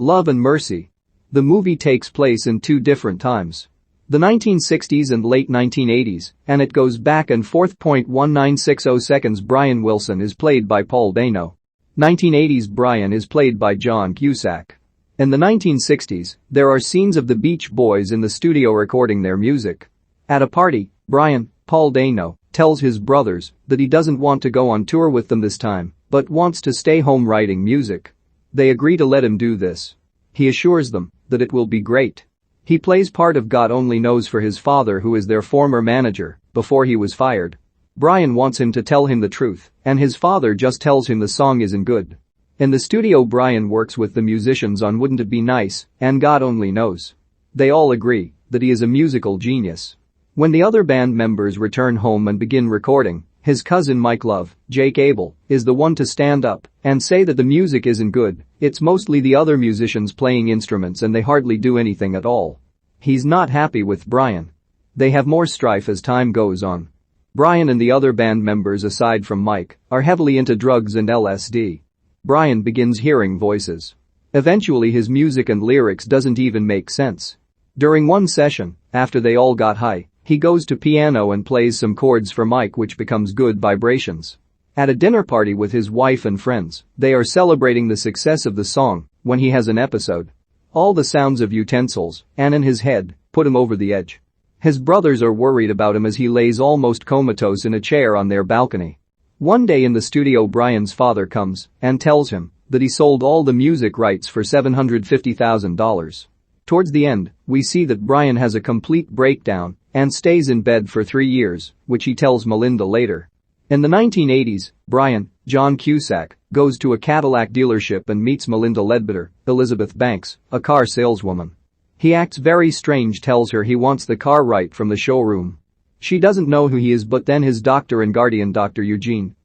Love and Mercy. The movie takes place in two different times. The 1960s and late 1980s, and it goes back and forth. 1960 seconds. Brian Wilson is played by Paul Dano. 1980s. Brian is played by John Cusack. In the 1960s, there are scenes of the Beach Boys in the studio recording their music. At a party, Brian, Paul Dano, tells his brothers that he doesn't want to go on tour with them this time, but wants to stay home writing music. They agree to let him do this. He assures them that it will be great. He plays part of God Only Knows for his father, who is their former manager, before he was fired. Brian wants him to tell him the truth, and his father just tells him the song isn't good. In the studio, Brian works with the musicians on Wouldn't It Be Nice and God Only Knows. They all agree that he is a musical genius. When the other band members return home and begin recording, his cousin Mike Love, Jake Abel, is the one to stand up and say that the music isn't good. It's mostly the other musicians playing instruments and they hardly do anything at all. He's not happy with Brian. They have more strife as time goes on. Brian and the other band members, aside from Mike, are heavily into drugs and LSD. Brian begins hearing voices. Eventually his music and lyrics doesn't even make sense. During one session, after they all got high, he goes to piano and plays some chords for Mike, which becomes Good Vibrations. At a dinner party with his wife and friends, they are celebrating the success of the song when he has an episode. All the sounds of utensils, and in his head, put him over the edge. His brothers are worried about him as he lays almost comatose in a chair on their balcony. One day in the studio, Brian's father comes and tells him that he sold all the music rights for $750,000. Towards the end, we see that Brian has a complete breakdown and stays in bed for 3 years, which he tells Melinda later. In the 1980s, Brian, John Cusack, goes to a Cadillac dealership and meets Melinda Ledbetter, Elizabeth Banks, a car saleswoman. He acts very strange, tells her he wants the car right from the showroom. She doesn't know who he is, but then his doctor and guardian, Dr. Eugene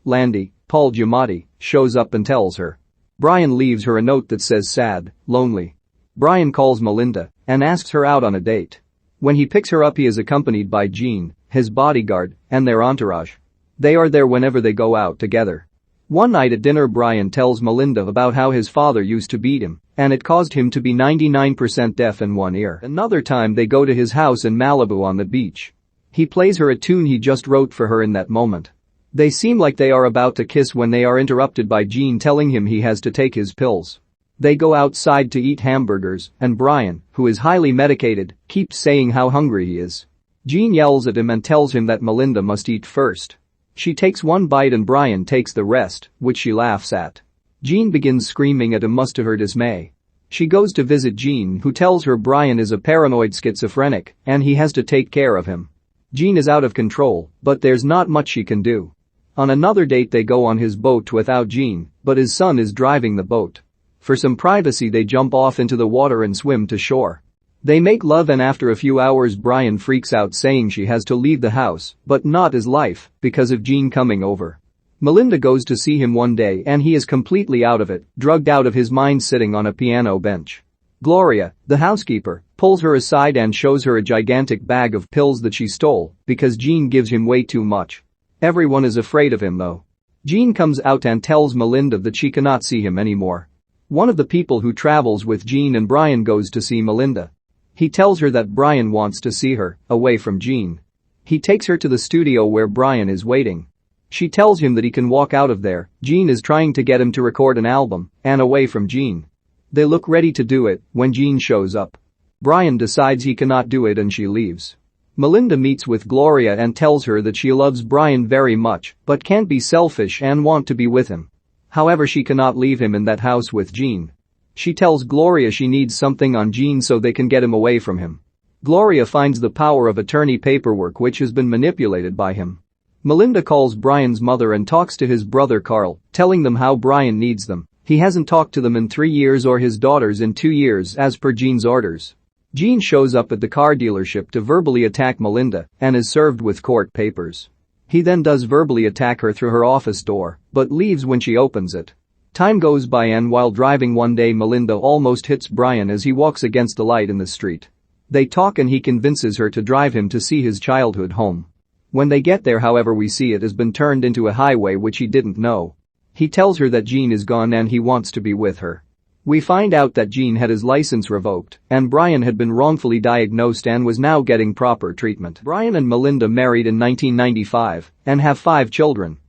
Landy, Paul Giamatti, shows up and tells her. Brian leaves her a note that says sad, lonely. Brian calls Melinda and asks her out on a date. When he picks her up, he is accompanied by Gene, his bodyguard, and their entourage. They are there whenever they go out together. One night at dinner, Brian tells Melinda about how his father used to beat him, and it caused him to be 99% deaf in one ear. Another time they go to his house in Malibu on the beach. He plays her a tune he just wrote for her in that moment. They seem like they are about to kiss when they are interrupted by Gene telling him he has to take his pills. They go outside to eat hamburgers, and Brian, who is highly medicated, keeps saying how hungry he is. Gene yells at him and tells him that Melinda must eat first. She takes one bite and Brian takes the rest, which she laughs at. Gene begins screaming at him, much to her dismay. She goes to visit Gene, who tells her Brian is a paranoid schizophrenic and he has to take care of him. Gene is out of control, but there's not much she can do. On another date they go on his boat without Gene, but his son is driving the boat. For some privacy they jump off into the water and swim to shore. They make love, and after a few hours Brian freaks out, saying she has to leave the house, but not his life, because of Gene coming over. Melinda goes to see him one day and he is completely out of it, drugged out of his mind, sitting on a piano bench. Gloria, the housekeeper, pulls her aside and shows her a gigantic bag of pills that she stole because Gene gives him way too much. Everyone is afraid of him though. Gene comes out and tells Melinda that she cannot see him anymore. One of the people who travels with Gene and Brian goes to see Melinda. He tells her that Brian wants to see her, away from Gene. He takes her to the studio where Brian is waiting. She tells him that he can walk out of there. Gene is trying to get him to record an album, and away from Gene. They look ready to do it when Gene shows up. Brian decides he cannot do it and she leaves. Melinda meets with Gloria and tells her that she loves Brian very much but can't be selfish and want to be with him. However, she cannot leave him in that house with Gene. She tells Gloria she needs something on Gene so they can get him away from him. Gloria finds the power of attorney paperwork which has been manipulated by him. Melinda calls Brian's mother and talks to his brother Carl, telling them how Brian needs them. He hasn't talked to them in 3 years or his daughters in 2 years as per Gene's orders. Gene shows up at the car dealership to verbally attack Melinda and is served with court papers. He then does verbally attack her through her office door, but leaves when she opens it. Time goes by and while driving one day, Melinda almost hits Brian as he walks against the light in the street. They talk and he convinces her to drive him to see his childhood home. When they get there, however, we see it has been turned into a highway which he didn't know. He tells her that Gene is gone and he wants to be with her. We find out that Gene had his license revoked and Brian had been wrongfully diagnosed and was now getting proper treatment. Brian and Melinda married in 1995 and have 5 children.